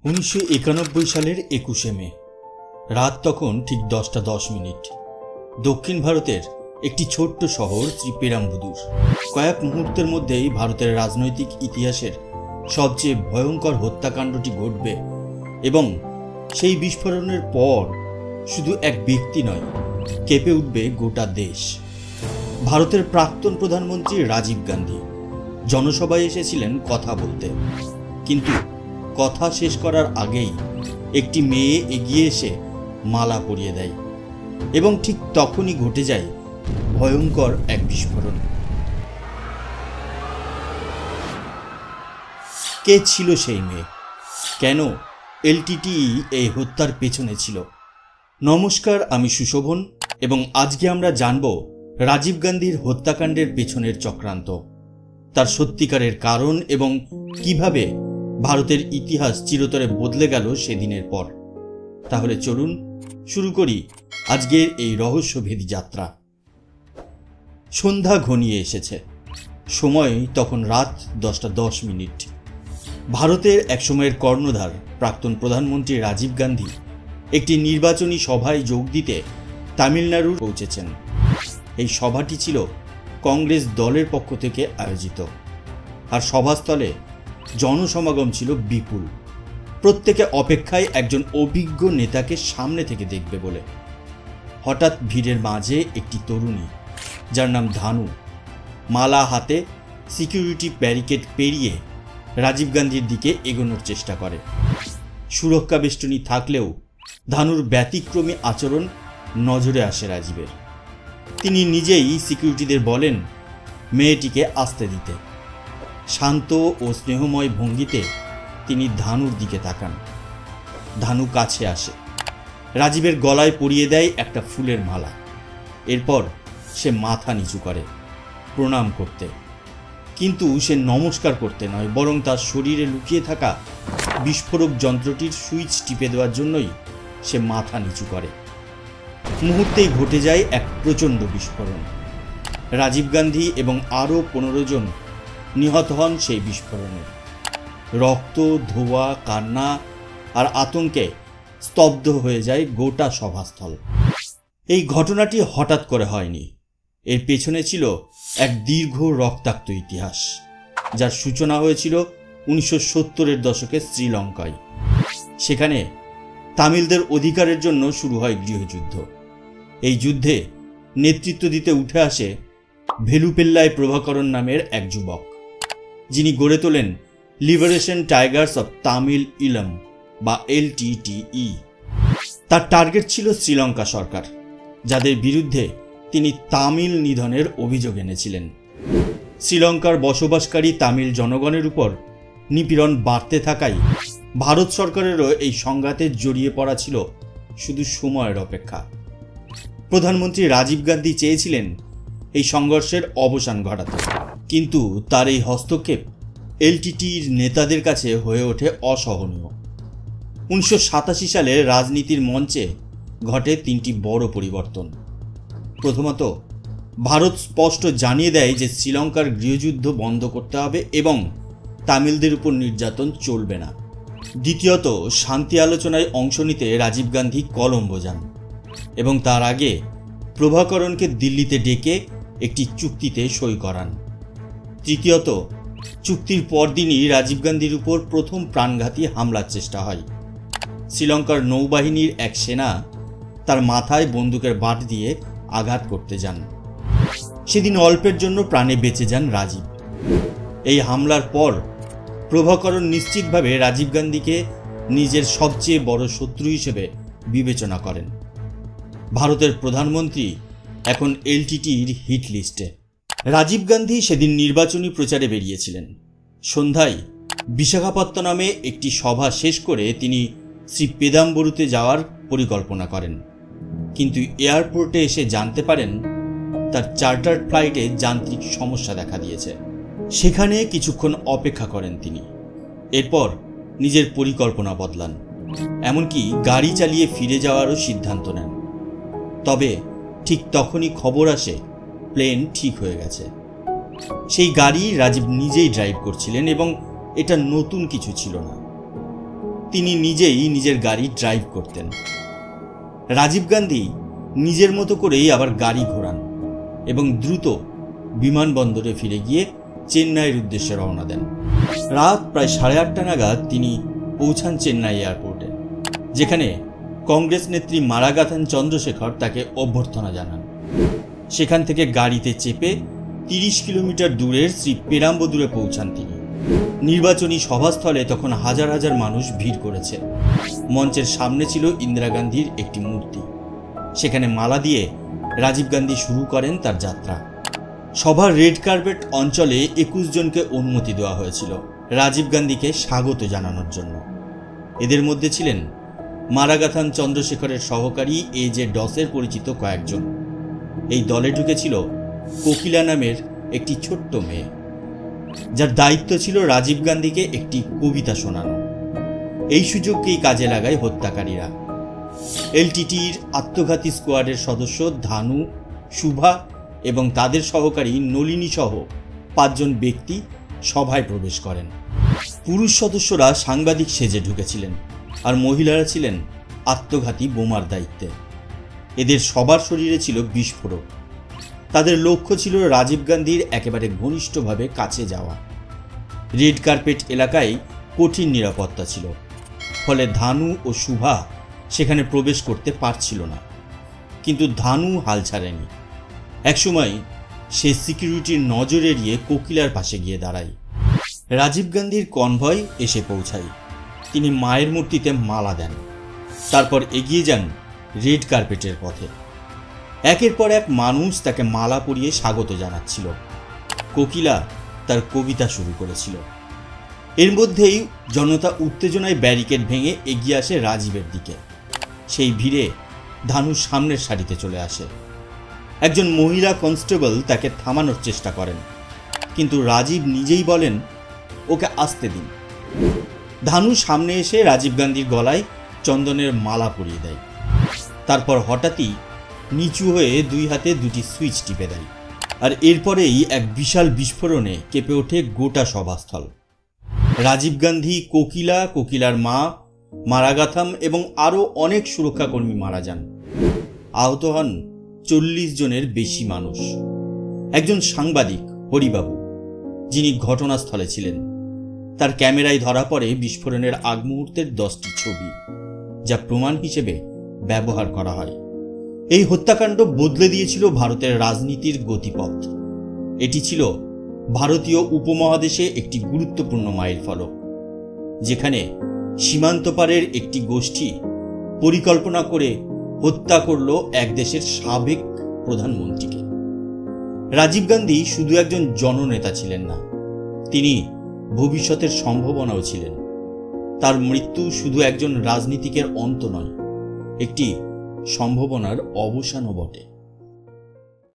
1991 সালের 21শে মে রাত তখন ঠিক 10:10 দক্ষিণ ভারতের একটি ছোট্ট শহর শ্রীপেরাম্বুদুর। কয়েক মুহূর্তের মধ্যেই ভারতের রাজনৈতিক ইতিহাসের সবচেয়ে ভয়ঙ্কর হত্যাকাণ্ডটি ঘটবে এবং সেই বিস্ফোরণের পর শুধু এক ব্যক্তি নয়, কেঁপে উঠবে গোটা দেশ। ভারতের প্রাক্তন প্রধানমন্ত্রী রাজীব গান্ধী জনসভায় এসেছিলেন কথা বলতে, কিন্তু কথা শেষ করার আগেই একটি মেয়ে এগিয়ে এসে মালা পরিয়ে দেয় এবং ঠিক তখনই ঘটে যায় ভয়ঙ্কর এক বিস্ফোরণ। কে ছিল সেই মেয়ে? কেন এলটিটিই এই হত্যার পেছনে ছিল? নমস্কার, আমি সুশোভন এবং আজকে আমরা জানব রাজীব গান্ধীর হত্যাকাণ্ডের পেছনের চক্রান্ত, তার সত্যিকারের কারণ এবং কিভাবে ভারতের ইতিহাস চিরতরে বদলে গেল সেদিনের পর। তাহলে চলুন শুরু করি আজকের এই রহস্যভেদী যাত্রা। সন্ধ্যা ঘনিয়ে এসেছে, সময় তখন রাত 10:10। ভারতের একসময়ের কর্ণধার প্রাক্তন প্রধানমন্ত্রী রাজীব গান্ধী একটি নির্বাচনী সভায় যোগ দিতে তামিলনাড়ু পৌঁছেছেন। এই সভাটি ছিল কংগ্রেস দলের পক্ষ থেকে আয়োজিত, আর সভাস্থলে জনসমাগম ছিল বিপুল। প্রত্যেকে অপেক্ষায় একজন অভিজ্ঞ নেতাকে সামনে থেকে দেখবে বলে। হঠাৎ ভিড়ের মাঝে একটি তরুণী, যার নাম ধানু, মালা হাতে সিকিউরিটি ব্যারিকেড পেরিয়ে রাজীব গান্ধীর দিকে এগোনোর চেষ্টা করে। সুরক্ষা বেষ্টনী থাকলেও ধানুর ব্যতিক্রমী আচরণ নজরে আসে রাজীবের। তিনি নিজেই সিকিউরিটিদের বলেন মেয়েটিকে আসতে দিতে। শান্ত ও স্নেহময় ভঙ্গিতে তিনি ধানুর দিকে তাকান। ধানু কাছে আসে, রাজীবের গলায় পরিয়ে দেয় একটা ফুলের মালা। এরপর সে মাথা নিচু করে প্রণাম করতে, কিন্তু সে নমস্কার করতে নয়, বরং তার শরীরে লুকিয়ে থাকা বিস্ফোরক যন্ত্রটির সুইচ টিপে দেওয়ার জন্যই সে মাথা নিচু করে। মুহূর্তেই ঘটে যায় এক প্রচণ্ড বিস্ফোরণ। রাজীব গান্ধী এবং আরও 15 জন নিহত হন সেই বিস্ফোরণে। রক্ত, ধোঁয়া, কান্না আর আতঙ্কে স্তব্ধ হয়ে যায় গোটা সভাস্থল। এই ঘটনাটি হঠাৎ করে হয়নি, এর পেছনে ছিল এক দীর্ঘ রক্তাক্ত ইতিহাস, যার সূচনা হয়েছিল 1970-এর দশকে শ্রীলঙ্কায়। সেখানে তামিলদের অধিকারের জন্য শুরু হয় গৃহযুদ্ধ। এই যুদ্ধে নেতৃত্ব দিতে উঠে আসে ভেলুপেল্লাই প্রভাকরণ নামের এক যুবক, যিনি গড়ে তোলেন লিবারেশন টাইগার্স অব তামিল ইলম বা এলটিটিই। তার টার্গেট ছিল শ্রীলঙ্কা সরকার, যাদের বিরুদ্ধে তিনি তামিল নিধনের অভিযোগ এনেছিলেন। শ্রীলঙ্কার বসবাসকারী তামিল জনগণের উপর নিপীড়ন বাড়তে থাকায় ভারত সরকারেরও এই সংঘাতে জড়িয়ে পড়া ছিল শুধু সময়ের অপেক্ষা। প্রধানমন্ত্রী রাজীব গান্ধী চেয়েছিলেন এই সংঘর্ষের অবসান ঘটাতে, কিন্তু তার এই হস্তক্ষেপ এলটিটির নেতাদের কাছে হয়ে ওঠে অসহনীয়। 1987 সালে রাজনীতির মঞ্চে ঘটে 3টি বড় পরিবর্তন। প্রথমত, ভারত স্পষ্ট জানিয়ে দেয় যে শ্রীলঙ্কার গৃহযুদ্ধ বন্ধ করতে হবে এবং তামিলদের উপর নির্যাতন চলবে না। দ্বিতীয়ত, শান্তি আলোচনায় অংশ নিতে রাজীব গান্ধী কলম্বো যান এবং তার আগে প্রভাকরণকে দিল্লিতে ডেকে একটি চুক্তিতে সই করান। তৃতীয়ত, চুক্তির পরদিনই রাজীব গান্ধীর উপর প্রথম প্রাণঘাতী হামলার চেষ্টা হয়। শ্রীলঙ্কার নৌবাহিনীর এক সেনা তার মাথায় বন্দুকের বাট দিয়ে আঘাত করতে যান। সেদিন অল্পের জন্য প্রাণে বেঁচে যান রাজীব। এই হামলার পর প্রভাকরণ নিশ্চিতভাবে রাজীব গান্ধীকে নিজের সবচেয়ে বড় শত্রু হিসেবে বিবেচনা করেন। ভারতের প্রধানমন্ত্রী এখন এলটিটির হিট লিস্টে। রাজীব গান্ধী সেদিন নির্বাচনী প্রচারে বেরিয়েছিলেন। সন্ধ্যায় বিশাখাপত্তনমে একটি সভা শেষ করে তিনি শ্রীপেদাম্বরুতে যাওয়ার পরিকল্পনা করেন, কিন্তু এয়ারপোর্টে এসে জানতে পারেন তার চার্টার্ড ফ্লাইটে যান্ত্রিক সমস্যা দেখা দিয়েছে। সেখানে কিছুক্ষণ অপেক্ষা করেন তিনি। এরপর নিজের পরিকল্পনা বদলান, এমনকি গাড়ি চালিয়ে ফিরে যাওয়ারও সিদ্ধান্ত নেন। তবে ঠিক তখনই খবর আসে প্লেন ঠিক হয়ে গেছে। সেই গাড়ি রাজীব নিজেই ড্রাইভ করছিলেন এবং এটা নতুন কিছু ছিল না। তিনি নিজেই নিজের গাড়ি ড্রাইভ করতেন। রাজীব গান্ধী নিজের মতো করেই আবার গাড়ি ঘোরান এবং দ্রুত বিমানবন্দরে ফিরে গিয়ে চেন্নাইয়ের উদ্দেশ্যে রওনা দেন। রাত প্রায় 8:30 নাগাদ তিনি পৌঁছান চেন্নাই এয়ারপোর্টে, যেখানে কংগ্রেস নেত্রী মারাগাথান চন্দ্রশেখর তাকে অভ্যর্থনা জানান। সেখান থেকে গাড়িতে চেপে 30 কিলোমিটার দূরের শ্রী পেরাম্বদুরে পৌঁছান তিনি। নির্বাচনী সভাস্থলে তখন হাজার হাজার মানুষ ভিড় করেছে। মঞ্চের সামনে ছিল ইন্দিরা গান্ধীর একটি মূর্তি। সেখানে মালা দিয়ে রাজীব গান্ধী শুরু করেন তার যাত্রা। সভার রেড কার্পেট অঞ্চলে 21 জনকে অনুমতি দেওয়া হয়েছিল রাজীব গান্ধীকে স্বাগত জানানোর জন্য। এদের মধ্যে ছিলেন মারাগাথান চন্দ্রশেখরের সহকারী A.J. ডসের পরিচিত কয়েকজন। এই দলে ঢুকেছিল কোকিলা নামের একটি ছোট্ট মেয়ে, যার দায়িত্ব ছিল রাজীব গান্ধীকে একটি কবিতা শোনানো। এই সুযোগকেই কাজে লাগায় হত্যাকারীরা। এলটিটির আত্মঘাতী স্কোয়াডের সদস্য ধানু, শুভা এবং তাদের সহকারী নলিনী সহ 5 জন ব্যক্তি সভায় প্রবেশ করেন। পুরুষ সদস্যরা সাংবাদিক সেজে ঢুকেছিলেন, আর মহিলারা ছিলেন আত্মঘাতী বোমার দায়িত্বে। এদের সবার শরীরে ছিল বিস্ফোরক। তাদের লক্ষ্য ছিল রাজীব গান্ধীর একেবারে ঘনিষ্ঠভাবে কাছে যাওয়া। রেড কার্পেট এলাকায় কঠিন নিরাপত্তা ছিল, ফলে ধানু ও শুভা সেখানে প্রবেশ করতে পারছিল না। কিন্তু ধানু হাল ছাড়েনি। একসময় সে সিকিউরিটির নজর এড়িয়ে কোকিলার পাশে গিয়ে দাঁড়ায়। রাজীব গান্ধীর কনভয় এসে পৌঁছায়। তিনি মায়ের মূর্তিতে মালা দেন, তারপর এগিয়ে যান রেড কার্পেটের পথে। একের পর এক মানুষ তাকে মালা পরিয়ে স্বাগত জানাচ্ছিল। কোকিলা তার কবিতা শুরু করেছিল। এর মধ্যেই জনতা উত্তেজনায় ব্যারিকেড ভেঙে এগিয়ে আসে রাজীবের দিকে। সেই ভিড়ে ধানু সামনের সারিতে চলে আসে। একজন মহিলা কনস্টেবল তাকে থামানোর চেষ্টা করেন, কিন্তু রাজীব নিজেই বলেন, ওকে আসতে দিন। ধানু সামনে এসে রাজীব গান্ধীর গলায় চন্দনের মালা পরিয়ে দেয়। তারপর হঠাৎই নিচু হয়ে 2 হাতে 2টি সুইচ টিপে দেয়, আর এরপরেই এক বিশাল বিস্ফোরণে কেঁপে ওঠে গোটা সভাস্থল। রাজীব গান্ধী, কোকিলা, কোকিলার মা, মারাগাথাম এবং আরও অনেক সুরক্ষাকর্মী মারা যান। আহত হন 40 জনের বেশি মানুষ। একজন সাংবাদিক, হরিবাবু, যিনি ঘটনাস্থলে ছিলেন, তার ক্যামেরায় ধরা পড়ে বিস্ফোরণের আগ মুহূর্তের 10টি ছবি, যা প্রমাণ হিসেবে ব্যবহার করা হয়। এই হত্যাকাণ্ড বদলে দিয়েছিল ভারতের রাজনীতির গতিপথ। এটি ছিল ভারতীয় উপমহাদেশে একটি গুরুত্বপূর্ণ মাইলফলক, যেখানে সীমান্তপারের একটি গোষ্ঠী পরিকল্পনা করে হত্যা করল এক দেশের সাবেক প্রধানমন্ত্রীকে। রাজীব গান্ধী শুধু একজন জননেতা ছিলেন না, তিনি ভবিষ্যতের সম্ভাবনাও ছিলেন। তার মৃত্যু শুধু একজন রাজনীতিকের অন্ত নয়, একটি সম্ভাবনার অবসানও বটে।